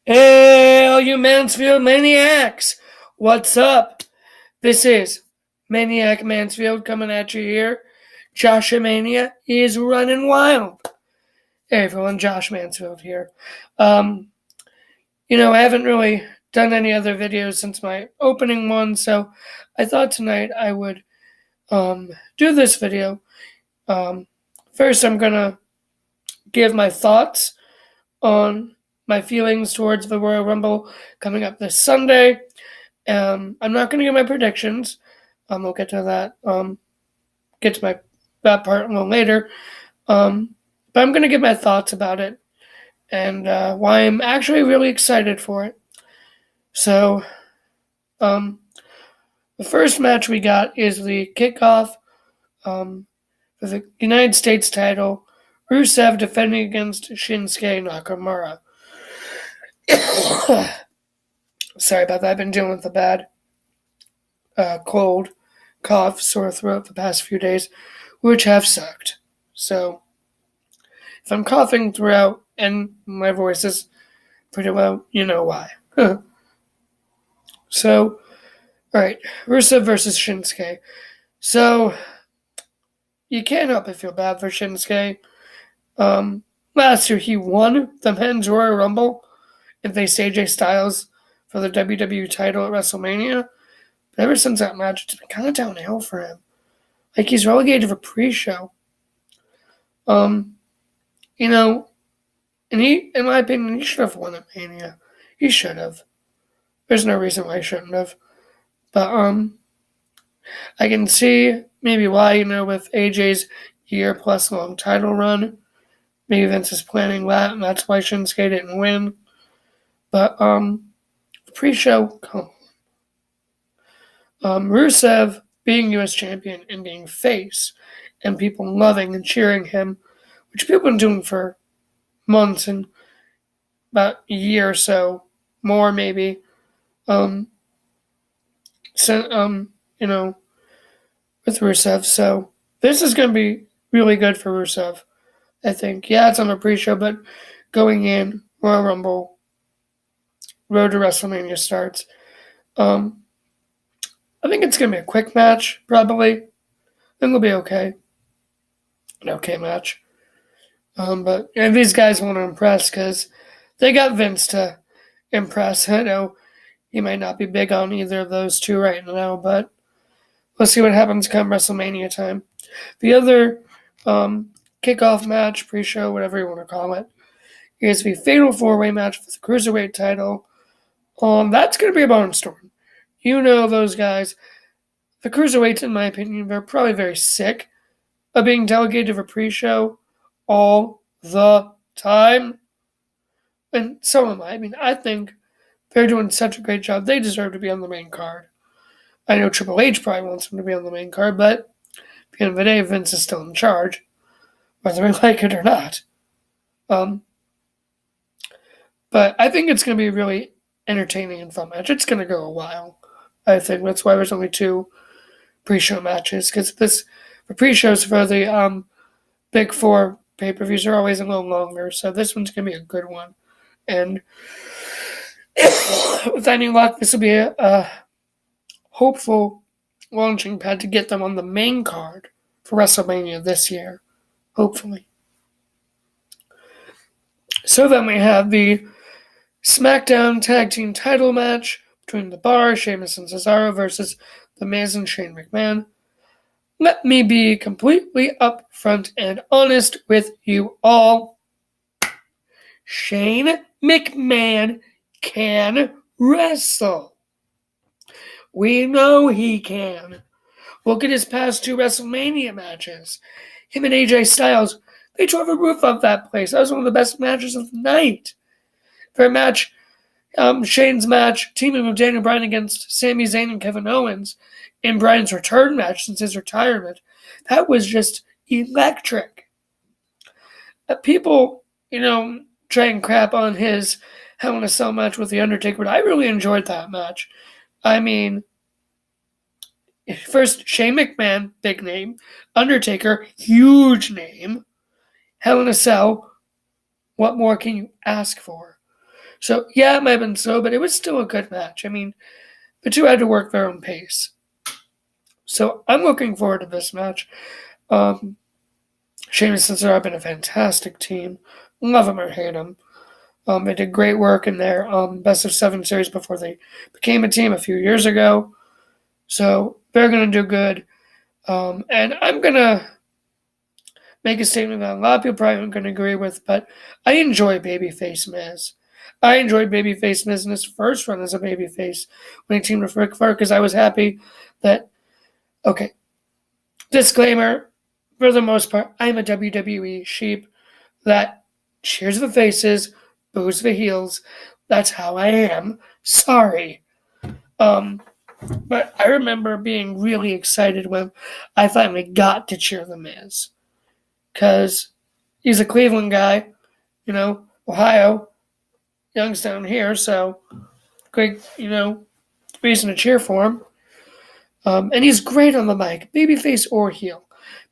Hey, all you Mansfield maniacs! What's up? This is Maniac Mansfield coming at you here. Joshua Mania is running wild. Hey everyone, Josh Mansfield here. I haven't really done any other videos since my opening one, so I thought tonight I would do this video. First, I'm gonna give my thoughts on my feelings towards the Royal Rumble coming up this Sunday. I'm not going to give my predictions. We'll get to that. Get to that part a little later. But I'm going to give my thoughts about it and why I'm actually really excited for it. So, the first match we got is the kickoff for the United States title. Rusev defending against Shinsuke Nakamura. Sorry about that. I've been dealing with a bad cold, cough, sore throat the past few days, which have sucked. So, if I'm coughing throughout and my voice is pretty low, you know why. So, alright, Rusev versus Shinsuke. So, you can't help but feel bad for Shinsuke. Last year he won the Men's Royal Rumble and faced AJ Styles for the WWE title at WrestleMania. But ever since that match, it's been kind of downhill for him. Like, he's relegated for pre-show. And he, in my opinion, he should have won at Mania. He should have. There's no reason why he shouldn't have. But, I can see maybe why, with AJ's year-plus long title run, maybe Vince is planning that, and that's why Shinsuke didn't win. But, pre-show, come on. Rusev being U.S. champion and being face, and people loving and cheering him, which people have been doing for months and about a year or so, more maybe. With Rusev. So this is going to be really good for Rusev, I think. Yeah, it's on a pre-show, but going in, Royal Rumble, Road to WrestleMania starts. I think it's going to be a quick match, probably. I think it'll be okay. An okay match. But these guys want to impress because they got Vince to impress. I know he might not be big on either of those two right now, but we'll see what happens come WrestleMania time. The other kickoff match, pre-show, whatever you want to call it, is the Fatal 4-Way match for the Cruiserweight title. That's going to be a barnstorm. You know those guys. The Cruiserweights, in my opinion, they're probably very sick of being delegated for pre-show all the time. And so am I. I mean, I think they're doing such a great job. They deserve to be on the main card. I know Triple H probably wants them to be on the main card, but at the end of the day, Vince is still in charge, whether we like it or not. But I think it's going to be a really entertaining and fun match. It's going to go a while, I think. That's why there's only 2 pre-show matches, because the pre-shows for the Big 4 pay-per-views are always a little longer, so this one's going to be a good one. And with any luck, this will be a hopeful launching pad to get them on the main card for WrestleMania this year. Hopefully. So then we have the SmackDown Tag Team title match between The Bar, Sheamus and Cesaro versus The Miz and Shane McMahon. Let me be completely upfront and honest with you all. Shane McMahon can wrestle. We know he can. Look at his past 2 WrestleMania matches. Him and AJ Styles, they tore the roof off that place. That was one of the best matches of the night. Their match, Shane's match, teaming with Daniel Bryan against Sami Zayn and Kevin Owens in Bryan's return match since his retirement, that was just electric. People, try and crap on his Hell in a Cell match with The Undertaker, but I really enjoyed that match. I mean, first, Shane McMahon, big name. Undertaker, huge name. Hell in a Cell, what more can you ask for? So, yeah, it might have been slow, but it was still a good match. I mean, the two had to work their own pace. So, I'm looking forward to this match. Sheamus and Cesaro have been a fantastic team. Love them or hate them. They did great work in their best of 7 series before they became a team a few years ago. So they're going to do good. And I'm going to make a statement that a lot of people probably aren't going to agree with, but I enjoy Babyface Miz. I enjoyed Babyface Miz in his first run as a babyface when he teamed with Ric Flair because I was happy that, okay, disclaimer, for the most part, I'm a WWE sheep that cheers the faces, boos the heels. That's how I am. Sorry. But I remember being really excited when I finally got to cheer the Miz. Because he's a Cleveland guy, Ohio, Youngstown here, so great, reason to cheer for him. And he's great on the mic, babyface or heel.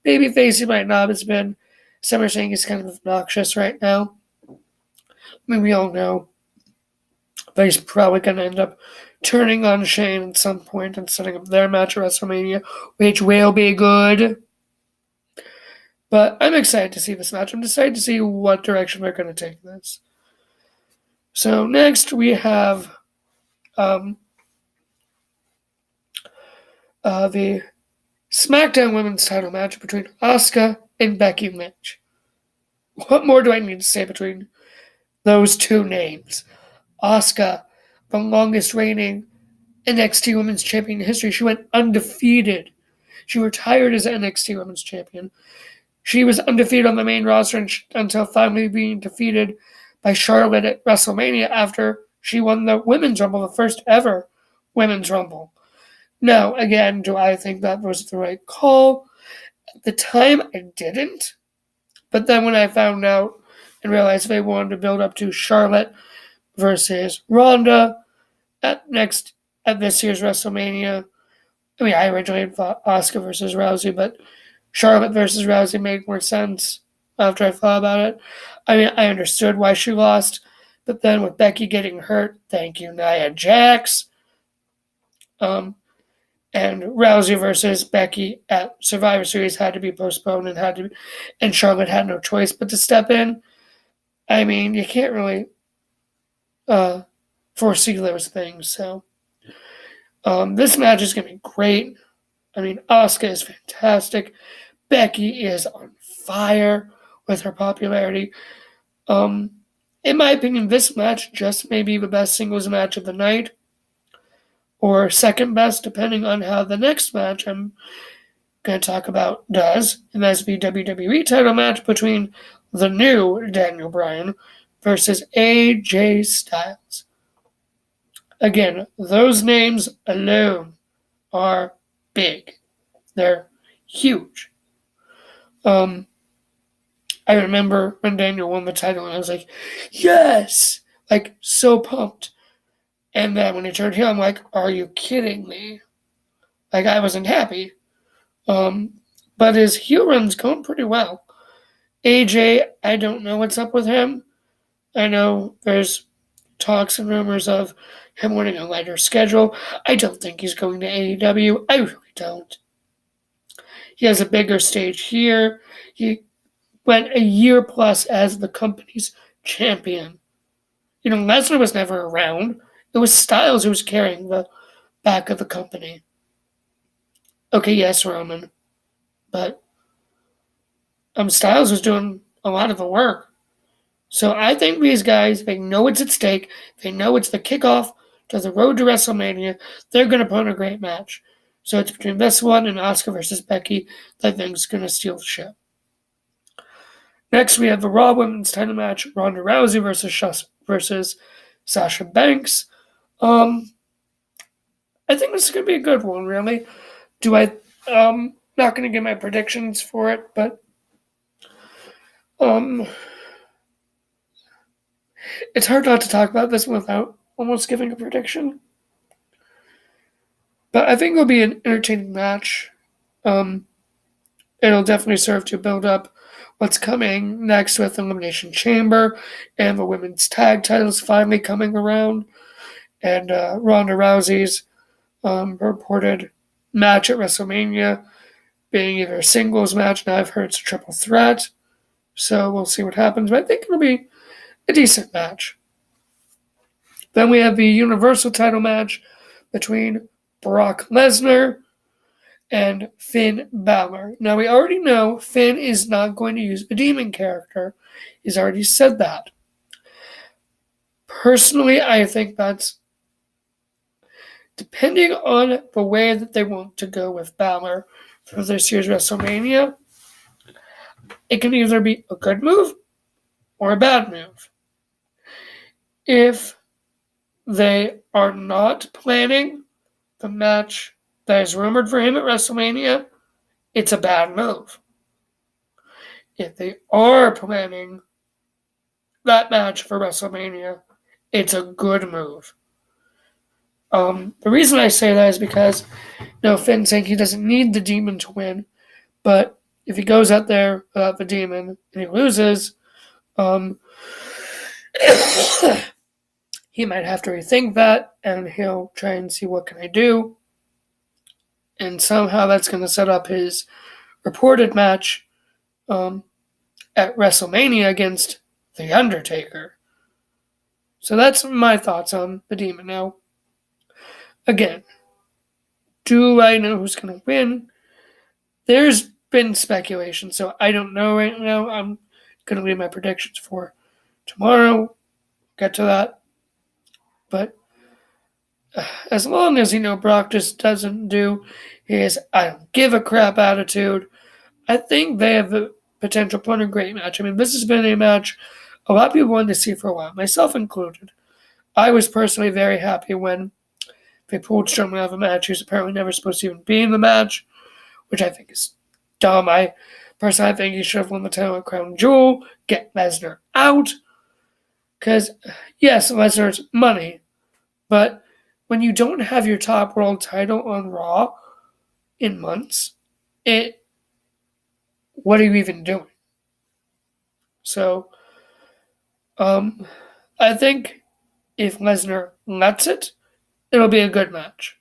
Babyface, he might not have been. Some are saying he's kind of obnoxious right now. I mean, we all know that he's probably going to end up turning on Shane at some point and setting up their match at WrestleMania, which will be good. But I'm excited to see this match. I'm excited to see what direction they're going to take this. So next we have the SmackDown Women's title match between Asuka and Becky Lynch. What more do I need to say between those two names? Asuka, the longest reigning NXT Women's Champion in history. She went undefeated. She retired as NXT Women's Champion. She was undefeated on the main roster until finally being defeated by Charlotte at WrestleMania after she won the Women's Rumble, the first ever Women's Rumble. Now, again, do I think that was the right call? At the time, I didn't. But then when I found out and realized they wanted to build up to Charlotte versus Ronda at this year's WrestleMania, I mean, I originally thought Asuka versus Rousey, but Charlotte versus Rousey made more sense after I thought about it. I mean, I understood why she lost, but then with Becky getting hurt, thank you, Nia Jax. And Rousey versus Becky at Survivor Series had to be postponed and Charlotte had no choice but to step in. I mean, you can't really foresee those things. So this match is going to be great. I mean, Asuka is fantastic. Becky is on fire with her popularity. In my opinion, this match just may be the best singles match of the night, or second best, depending on how the next match I'm going to talk about does, and that's the WWE title match between the new Daniel Bryan versus AJ Styles. Again, those names alone are big. They're huge. I remember when Daniel won the title and I was like, yes! Like, so pumped. And then when he turned heel, I'm like, are you kidding me? Like, I wasn't happy. But his heel run's going pretty well. AJ, I don't know what's up with him. I know there's talks and rumors of him wanting a lighter schedule. I don't think he's going to AEW. I really don't. He has a bigger stage here. He went a year plus as the company's champion. Lesnar was never around. It was Styles who was carrying the back of the company. Okay, yes, Roman. But Styles was doing a lot of the work. So I think these guys, they know what's at stake. They know it's the kickoff to the road to WrestleMania. They're going to put on a great match. So it's between this one and Asuka versus Becky that I think is going to steal the show. Next, we have the Raw Women's title match, Ronda Rousey versus Sasha Banks. I think this is going to be a good one, really. Not going to give my predictions for it, but it's hard not to talk about this without almost giving a prediction. But I think it'll be an entertaining match. It'll definitely serve to build up what's coming next with Elimination Chamber and the women's tag titles finally coming around, and Ronda Rousey's reported match at WrestleMania being either a singles match. Now I've heard it's a triple threat, so we'll see what happens, but I think it'll be a decent match. Then we have the Universal title match between Brock Lesnar and Finn Balor. Now, we already know Finn is not going to use a demon character. He's already said that. Personally, I think that's depending on the way that they want to go with Balor for this year's WrestleMania. It can either be a good move or a bad move. If they are not planning the match that is rumored for him at WrestleMania, it's a bad move. If they are planning that match for WrestleMania, it's a good move. The reason I say that is because, Finn's saying he doesn't need the demon to win, but if he goes out there without the demon and he loses, he might have to rethink that, and he'll try and see what can I do. And somehow that's going to set up his reported match at WrestleMania against The Undertaker. So that's my thoughts on the Demon. Now, again, do I know who's going to win? There's been speculation, so I don't know right now. I'm going to leave my predictions for tomorrow. Get to that. But as long as, Brock just doesn't do his I don't give a crap attitude, I think they have the potential for a great match. I mean, this has been a match a lot of people wanted to see for a while, myself included. I was personally very happy when they pulled Strowman out of a match. He was apparently never supposed to even be in the match, which I think is dumb. I think he should have won the title at Crown Jewel, get Lesnar out. Because, yes, Lesnar's money, but when you don't have your top world title on Raw in months, what are you even doing? So, I think if Lesnar lets it, it'll be a good match.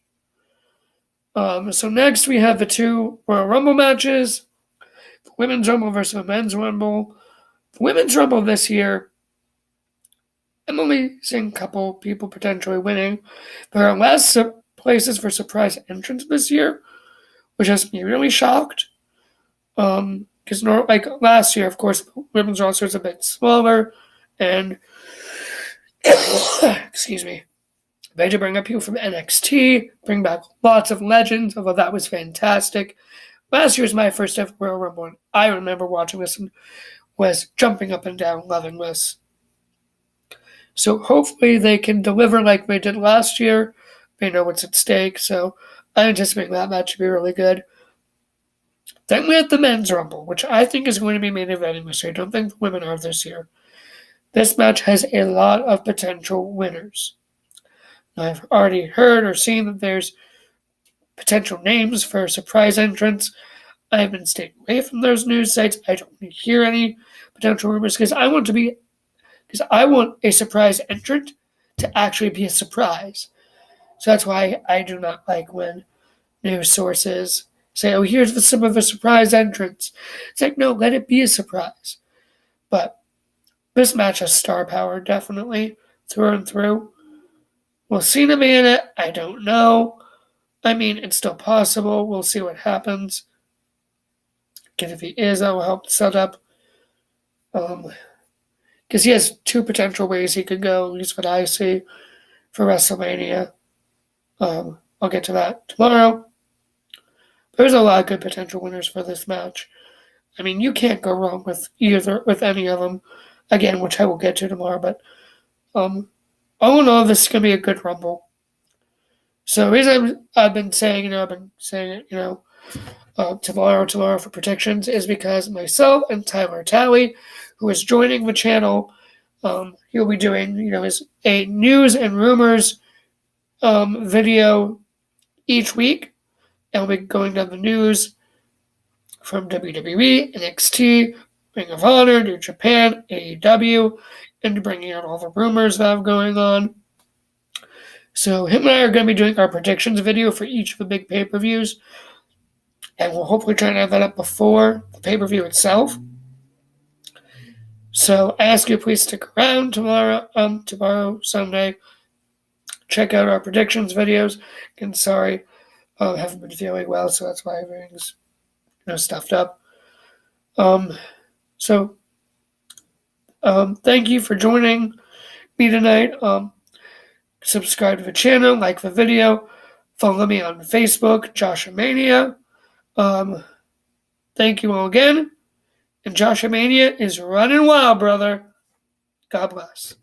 So next we have the two Royal Rumble matches, the Women's Rumble versus the Men's Rumble. The Women's Rumble this year, I'm only seeing a couple people potentially winning. There are less places for surprise entrants this year, which has me really shocked. Because like last year, of course, the women's roster is a bit smaller, and excuse me, they had to bring up people from NXT, bring back lots of legends, although that was fantastic. Last year was my first ever Royal Rumble, and I remember watching this and was jumping up and down, loving this. So hopefully they can deliver like they did last year. They know what's at stake, so I anticipate that match to be really good. Then we have the Men's Rumble, which I think is going to be main eventing this year. I don't think the women are this year. This match has a lot of potential winners. Now, I've already heard or seen that there's potential names for surprise entrants. I've been staying away from those news sites. I don't want to hear any potential rumors because I want a surprise entrant to actually be a surprise. So that's why I do not like when news sources say, oh, here's some of the surprise entrants. It's like, no, let it be a surprise. But this match has star power, definitely, through and through. Will Cena be in it? I don't know. I mean, it's still possible. We'll see what happens. Because if he is, that will help set up. Because he has two potential ways he could go, at least what I see, for WrestleMania. I'll get to that tomorrow. There's a lot of good potential winners for this match. I mean, you can't go wrong with any of them. Again, which I will get to tomorrow. But all in all, this is going to be a good Rumble. So the reason I've been saying it, tomorrow for predictions is because myself and Tyler Talley, who is joining the channel, he'll be doing, a news and rumors video each week. And we'll be going down the news from WWE, NXT, Ring of Honor, New Japan, AEW, and bringing out all the rumors that have going on. So him and I are going to be doing our predictions video for each of the big pay-per-views, and we'll hopefully try to have that up before the pay-per-view itself. So I ask you please stick around tomorrow, Sunday. Check out our predictions videos. And sorry, I haven't been feeling well, so that's why everything's stuffed up. So thank you for joining me tonight. Subscribe to the channel, like the video, follow me on Facebook, Joshua Mania. Thank you all again. And Joshua Mania is running wild, brother. God bless.